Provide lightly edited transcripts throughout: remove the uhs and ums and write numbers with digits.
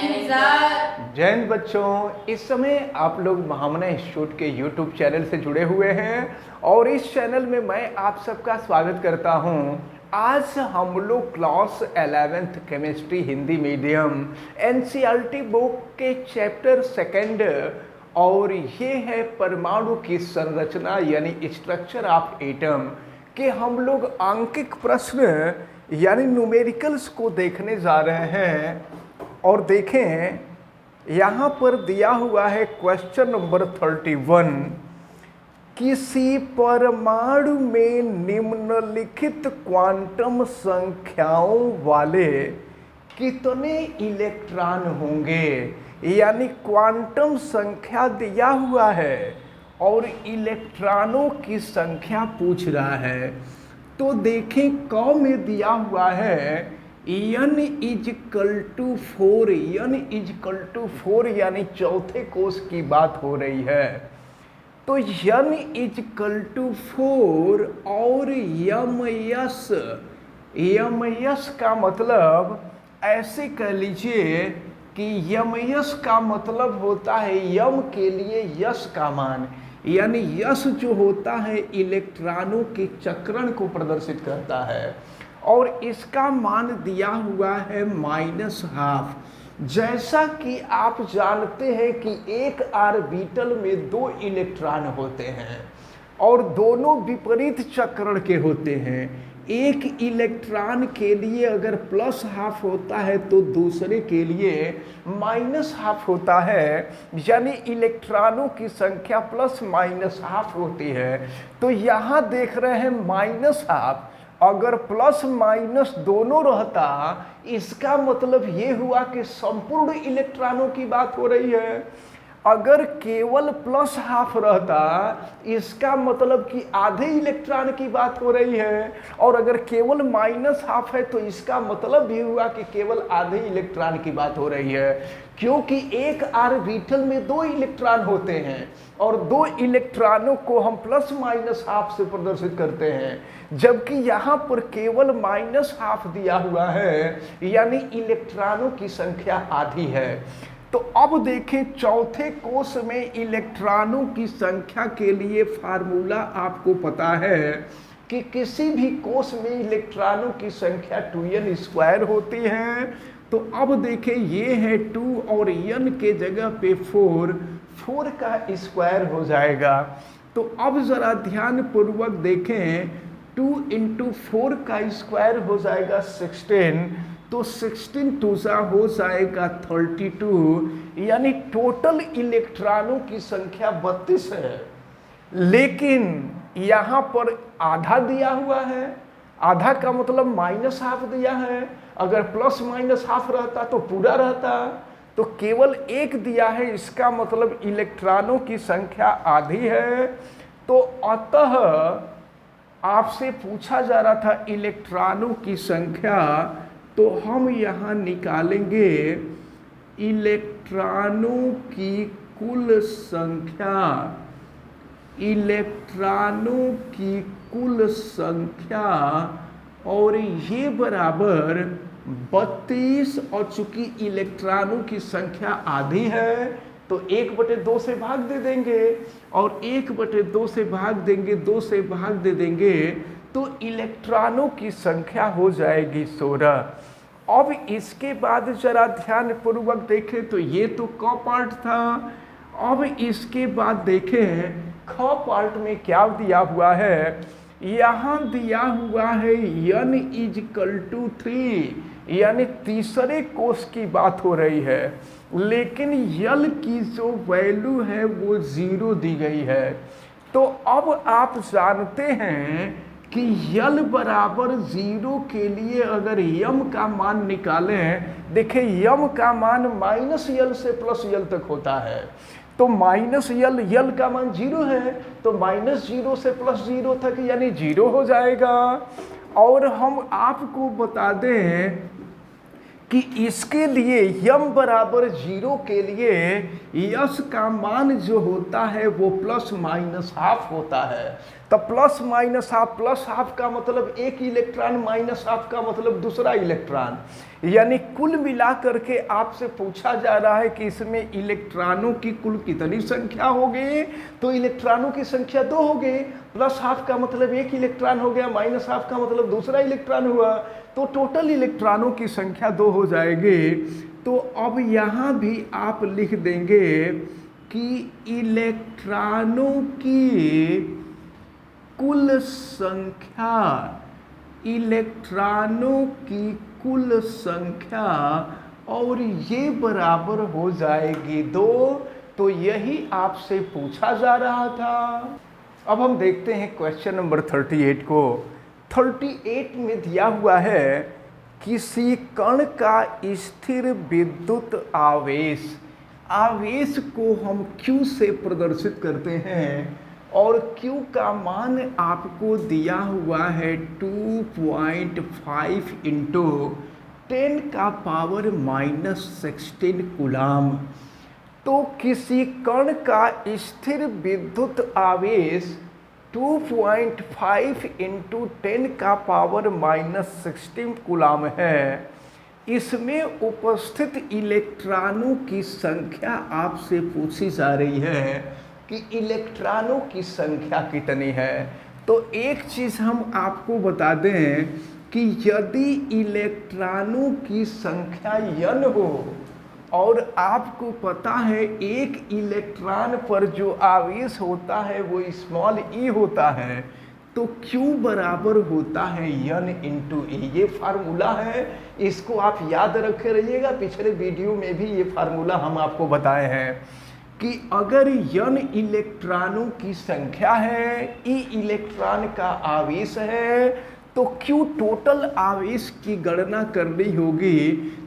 जय हिंद बच्चों, इस समय आप लोग महामना इंस्टीट्यूट के यूट्यूब चैनल से जुड़े हुए हैं और इस चैनल में मैं आप सबका स्वागत करता हूं। आज हम लोग class 11th chemistry Hindi medium NCERT book के चैप्टर सेकंड और ये है परमाणु की संरचना यानी स्ट्रक्चर ऑफ एटम के हम लोग आंकिक प्रश्न यानी न्यूमेरिकल्स को देखने जा रहे हैं। और देखें यहाँ पर दिया हुआ है क्वेश्चन नंबर 31, किसी परमाणु में निम्नलिखित क्वांटम संख्याओं वाले कितने इलेक्ट्रॉन होंगे। यानी क्वांटम संख्या दिया हुआ है और इलेक्ट्रॉनों की संख्या पूछ रहा है। तो देखें क में दिया हुआ है n equal to 4, n equal to 4 यानी चौथे कोष की बात हो रही है। तो n इजकल टू 4 और यस का मतलब ऐसे कह लीजिए कि यस का मतलब होता है यम के लिए यस का मान, यानी यस जो होता है इलेक्ट्रॉनों के चक्रण को प्रदर्शित करता है और इसका मान दिया हुआ है -12। जैसा कि आप जानते हैं कि एक ऑर्बिटल में 2 इलेक्ट्रॉन होते हैं और दोनों विपरीत चक्रण के होते हैं। एक इलेक्ट्रॉन के लिए अगर +12 होता है तो दूसरे के लिए -12 होता है, यानी इलेक्ट्रॉनों की संख्या +-12 होती है। तो यहाँ देख रहे हैं -12, अगर प्लस माइनस दोनों रहता इसका मतलब ये हुआ कि संपूर्ण इलेक्ट्रॉनों की बात हो रही है। अगर केवल +12 रहता इसका मतलब कि आधे इलेक्ट्रॉन की बात हो रही है और अगर केवल -12 है तो इसका मतलब भी हुआ कि केवल आधे इलेक्ट्रॉन की बात हो रही है, क्योंकि एक ऑर्बिटल में 2 इलेक्ट्रॉन होते हैं और 2 इलेक्ट्रॉनों को हम +-12 से प्रदर्शित करते हैं, जबकि यहाँ पर केवल -12 दिया हुआ है, यानी इलेक्ट्रॉनों की संख्या आधी है। तो अब देखें चौथे कोष में इलेक्ट्रॉनों की संख्या के लिए फार्मूला आपको पता है कि किसी भी कोष में इलेक्ट्रॉनों की संख्या 2n² होती है। तो अब देखें ये है 2 और n के जगह पे 4 का स्क्वायर हो जाएगा। तो अब जरा ध्यान पूर्वक देखें, 2 × 4 का स्क्वायर हो जाएगा 16, तो 16 2 हो जाएगा 32, यानी टोटल इलेक्ट्रॉनों की संख्या 32 है। लेकिन यहाँ पर आधा दिया हुआ है, आधा का मतलब -12 दिया है, अगर +-12 रहता तो पूरा रहता, तो केवल 1 दिया है, इसका मतलब इलेक्ट्रॉनों की संख्या आधी है। तो अतः आपसे पूछा जा रहा था इलेक्ट्रॉनों की संख्या, तो हम यहाँ निकालेंगे इलेक्ट्रॉनों की कुल संख्या, इलेक्ट्रॉनों की कुल संख्या, और ये बराबर 32। और चूंकि इलेक्ट्रॉनों की संख्या आधी है तो 1/2 से भाग दे देंगे और 1/2 से भाग देंगे, 2 से भाग दे देंगे, तो इलेक्ट्रॉनों की संख्या हो जाएगी 16। अब इसके बाद जरा ध्यान पूर्वक देखें तो ये तो क पार्ट था। अब इसके बाद देखें ख पार्ट में क्या दिया हुआ है। यहाँ दिया हुआ है n इजकल टू 3, यानी तीसरे कोष की बात हो रही है, लेकिन यल की जो वैल्यू है वो 0 दी गई है। तो अब आप जानते हैं कि यल बराबर 0 के लिए अगर यम का मान निकालें, देखें यम का मान -l से +l तक होता है, तो -l, यल का मान 0 है, तो -0 से +0 तक यानी 0 हो जाएगा। और हम आपको बता दें कि इसके लिए यम बराबर 0 के लिए यस का मान जो होता है वो +-12 होता है। तो +-12 +12 का मतलब एक इलेक्ट्रॉन, -12 का मतलब दूसरा इलेक्ट्रॉन, यानी कुल मिलाकर के आपसे पूछा जा रहा है कि इसमें इलेक्ट्रॉनों की कुल कितनी संख्या हो गई, तो इलेक्ट्रॉनों की संख्या 2 हो गई। प्लस हाफ का मतलब एक इलेक्ट्रॉन हो गया, माइनस हाफ का मतलब दूसरा इलेक्ट्रॉन हुआ, तो टोटल इलेक्ट्रॉनों की संख्या 2 हो जाएगी। तो अब यहाँ भी आप लिख देंगे कि इलेक्ट्रॉनों की कुल संख्या, इलेक्ट्रॉनों की कुल संख्या, और ये बराबर हो जाएगी 2। तो यही आपसे पूछा जा रहा था। अब हम देखते हैं क्वेश्चन नंबर 38 को। 38 में दिया हुआ है किसी कण का स्थिर विद्युत आवेश, आवेश को हम Q से प्रदर्शित करते हैं और Q का मान आपको दिया हुआ है 2.5 इंटू 10 का पावर -16 कूलाम। तो किसी कण का स्थिर विद्युत आवेश 2.5 इंटू 10 का पावर -16 कूलाम है। इसमें उपस्थित इलेक्ट्रॉनों की संख्या आपसे पूछी जा रही है कि इलेक्ट्रॉनों की संख्या कितनी है। तो एक चीज़ हम आपको बता दें कि यदि इलेक्ट्रॉनों की संख्या n हो और आपको पता है एक इलेक्ट्रॉन पर जो आवेश होता है वो स्मॉल e होता है, तो Q बराबर होता है n इंटू ए। ये फार्मूला है, इसको आप याद रखे रहिएगा। पिछले वीडियो में भी ये फार्मूला हम आपको बताए हैं कि अगर n इलेक्ट्रॉनों की संख्या है, e इलेक्ट्रॉन का आवेश है, तो Q टोटल आवेश की गणना करनी होगी।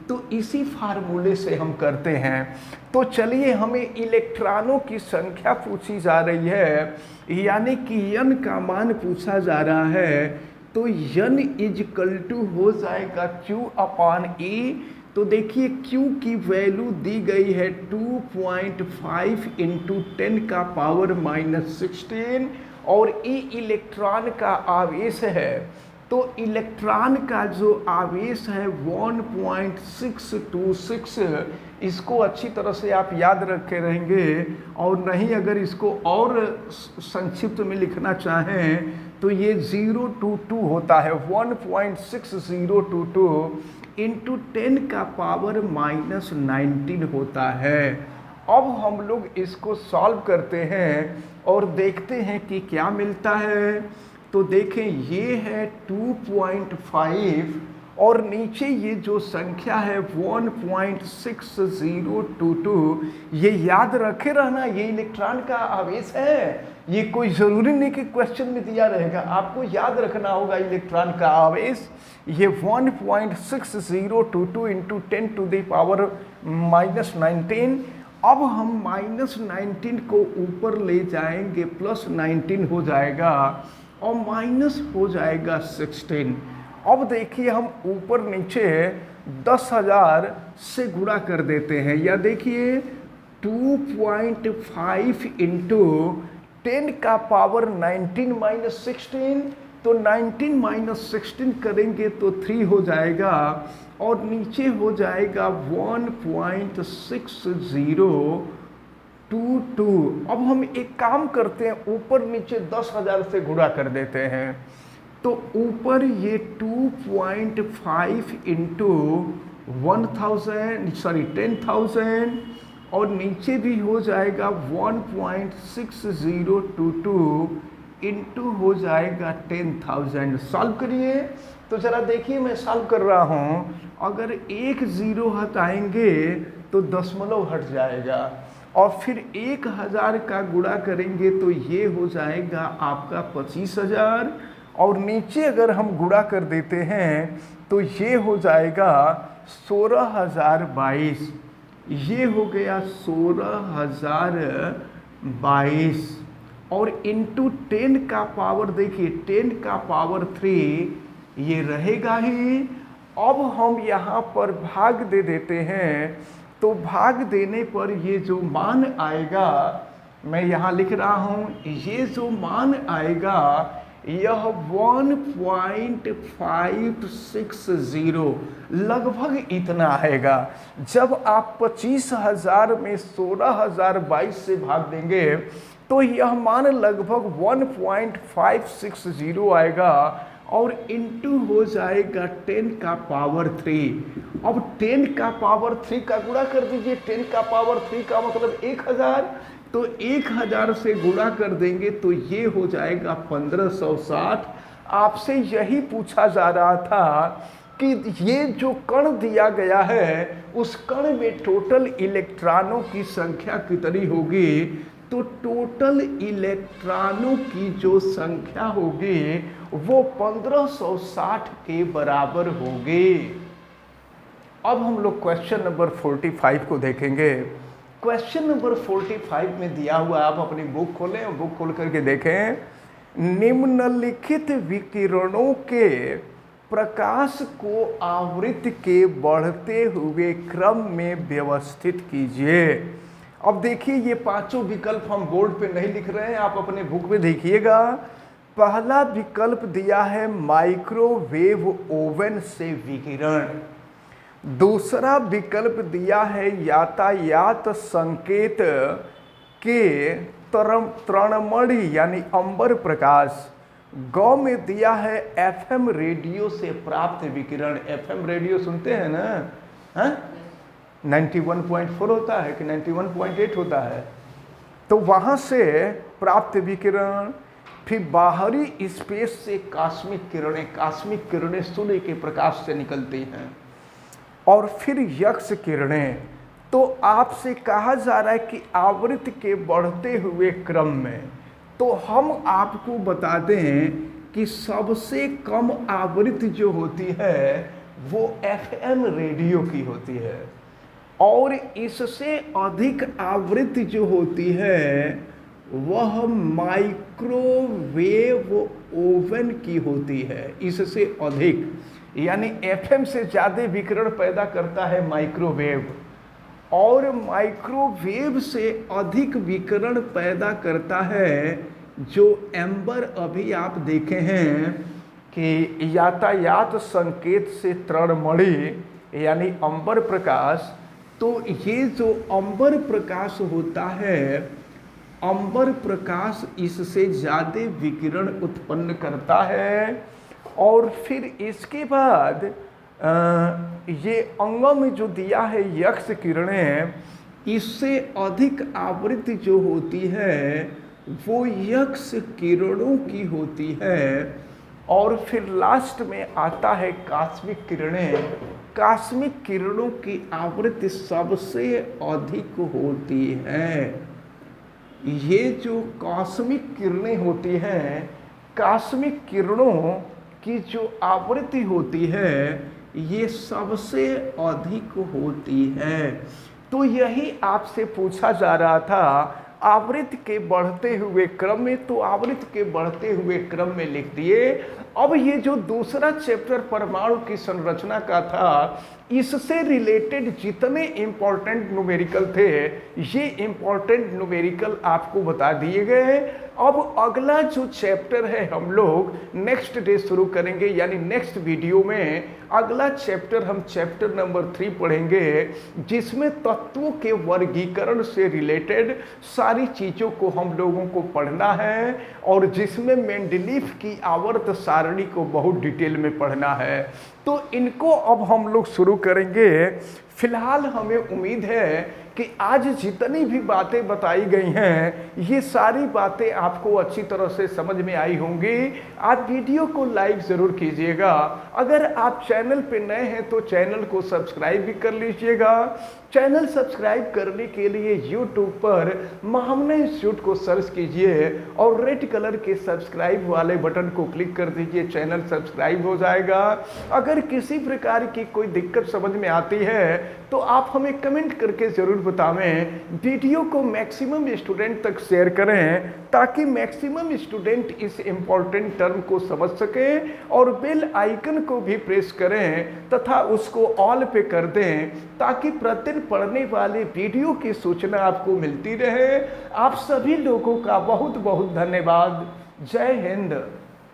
तो इसी फार्मूले से हम करते हैं। तो चलिए, हमें इलेक्ट्रॉनों की संख्या पूछी जा रही है, यानी कि n का मान पूछा जा रहा है। तो n इजकल टू हो जाएगा Q अपॉन E। तो देखिए Q की वैल्यू दी गई है 2.5 इंटू 10 का पावर -16 और E इलेक्ट्रॉन का आवेश है। तो इलेक्ट्रॉन का जो आवेश है 1.626, इसको अच्छी तरह से आप याद रखे रहेंगे। और नहीं, अगर इसको और संक्षिप्त में लिखना चाहें तो ये 022 होता है, 1.6022 इंटू 10 का पावर -19 होता है। अब हम लोग इसको सॉल्व करते हैं और देखते हैं कि क्या मिलता है। तो देखें, ये है 2.5 और नीचे ये जो संख्या है 1.6022, ये याद रखे रहना, ये इलेक्ट्रॉन का आवेश है। ये कोई ज़रूरी नहीं कि क्वेश्चन में दिया रहेगा, आपको याद रखना होगा इलेक्ट्रॉन का आवेश। ये 1.6022 इंटू 10 टू द पावर -19। अब हम -19 को ऊपर ले जाएंगे, +19 हो जाएगा और माइनस हो जाएगा 16। अब देखिए, हम ऊपर नीचे 10,000 से गुणा कर देते हैं, या देखिए 2.5 इंटू 10 का पावर 19 -16। तो 19 -16 करेंगे तो 3 हो जाएगा और नीचे हो जाएगा 1.6022। अब हम एक काम करते हैं, ऊपर नीचे 10,000 से गुणा कर देते हैं। तो ऊपर ये 2.5 इंटू 10,000 और नीचे भी हो जाएगा 1.6022 इंटू हो जाएगा 10,000। सॉल्व करिए। तो जरा देखिए, मैं सॉल्व कर रहा हूँ। अगर एक 0 हटाएंगे तो दशमलव हट जाएगा और फिर 1000 का गुणा करेंगे तो ये हो जाएगा आपका 25,000 और नीचे अगर हम गुणा कर देते हैं तो ये हो जाएगा 16,022। ये हो गया 16,022 और इंटू 10 का पावर, देखिए 10 का पावर 3 ये रहेगा ही। अब हम यहाँ पर भाग दे देते हैं, तो भाग देने पर ये जो मान आएगा, मैं यहाँ लिख रहा हूँ, ये जो मान आएगा यह 1.560 लगभग इतना आएगा। जब आप 25,000 में 16,022 से भाग देंगे तो यह मान लगभग 1.560 आएगा और इंटू हो जाएगा 10 का पावर 3। अब 10 का पावर 3 का गुणा कर दीजिए। 10 का पावर 3 का मतलब 1000, तो 1000 से गुणा कर देंगे तो ये हो जाएगा 1560। आपसे यही पूछा जा रहा था कि ये जो कण दिया गया है उस कण में टोटल इलेक्ट्रॉनों की संख्या कितनी होगी। तो टोटल इलेक्ट्रॉनों की जो संख्या होगी वो 1560 के बराबर होगी। अब हम लोग क्वेश्चन नंबर 45 को देखेंगे। क्वेश्चन नंबर 45 में दिया हुआ, आप अपनी बुक खोलें और बुक खोल करके देखें। निम्नलिखित विकिरणों के प्रकाश को आवृत्ति के बढ़ते हुए क्रम में व्यवस्थित कीजिए। अब देखिए ये पांचों विकल्प हम बोर्ड पे नहीं लिख रहे हैं, आप अपने बुक में देखिएगा। पहला विकल्प दिया है माइक्रोवेव ओवन से विकिरण। दूसरा विकल्प दिया है यातायात संकेत के तरणमणि यानी अंबर प्रकाश। गौ में दिया है एफएम रेडियो से प्राप्त विकिरण। एफएम रेडियो सुनते हैं ना, हाँ? 91.4 होता है कि 91.8 होता है, तो वहाँ से प्राप्त विकिरण। फिर बाहरी स्पेस से कॉस्मिक किरणें, कॉस्मिक किरणें सूर्य के प्रकाश से निकलती हैं। और फिर यक्ष किरणें। तो आपसे कहा जा रहा है कि आवृत्ति के बढ़ते हुए क्रम में, तो हम आपको बता दें कि सबसे कम आवृत्ति जो होती है वो एफएम रेडियो की होती है और इससे अधिक आवृत्ति जो होती है वह माइक्रोवेव ओवन की होती है। इससे अधिक यानी एफएम से ज़्यादा विकिरण पैदा करता है माइक्रोवेव, और माइक्रोवेव से अधिक विकिरण पैदा करता है जो एम्बर अभी आप देखे हैं कि यातायात संकेत से तरणमणि यानी अंबर प्रकाश। तो ये जो अंबर प्रकाश होता है, अंबर प्रकाश इससे ज़्यादा विकिरण उत्पन्न करता है। और फिर इसके बाद ये अंगों में जो दिया है यक्ष किरणें, इससे अधिक आवृत्ति जो होती है वो यक्ष किरणों की होती है। और फिर लास्ट में आता है कॉस्मिक किरणें। कॉस्मिक किरणों की आवृत्ति सबसे अधिक होती है। ये जो कॉस्मिक किरणें होती हैं, कॉस्मिक किरणों की जो आवृत्ति होती है ये सबसे अधिक होती है। तो यही आपसे पूछा जा रहा था आवृत्ति के बढ़ते हुए क्रम में, तो आवृत्ति के बढ़ते हुए क्रम में लिख दिए। अब ये जो दूसरा चैप्टर परमाणु की संरचना का था, इससे रिलेटेड जितने इम्पोर्टेंट न्यूमेरिकल थे ये इम्पोर्टेंट न्यूमेरिकल आपको बता दिए गए। अब अगला जो चैप्टर है हम लोग नेक्स्ट डे शुरू करेंगे, यानी नेक्स्ट वीडियो में अगला चैप्टर हम चैप्टर नंबर 3 पढ़ेंगे, जिसमें तत्वों के वर्गीकरण से रिलेटेड सारी चीज़ों को हम लोगों को पढ़ना है और जिसमें मेंडलीफ की आवर्त सारणी को बहुत डिटेल में पढ़ना है। तो इनको अब हम लोग शुरू करेंगे। फिलहाल हमें उम्मीद है कि आज जितनी भी बातें बताई गई हैं ये सारी बातें आपको अच्छी तरह से समझ में आई होंगी। आप वीडियो को लाइक ज़रूर कीजिएगा। अगर आप चैनल पे नए हैं तो चैनल को सब्सक्राइब भी कर लीजिएगा। चैनल सब्सक्राइब करने के लिए YouTube पर महामना इंस्टीट्यूट को सर्च कीजिए और रेड कलर के सब्सक्राइब वाले बटन को क्लिक कर दीजिए, चैनल सब्सक्राइब हो जाएगा। अगर किसी प्रकार की कोई दिक्कत समझ में आती है तो आप हमें कमेंट करके ज़रूर बतावें। वीडियो को मैक्सिमम स्टूडेंट तक शेयर करें ताकि मैक्सिमम स्टूडेंट इस इम्पॉर्टेंट टर्म को समझ सकें, और बेल आइकन को भी प्रेस करें तथा उसको ऑल पे कर दें ताकि प्रतिदिन पढ़ने वाले वीडियो की सूचना आपको मिलती रहे। आप सभी लोगों का बहुत बहुत धन्यवाद। जय हिंद।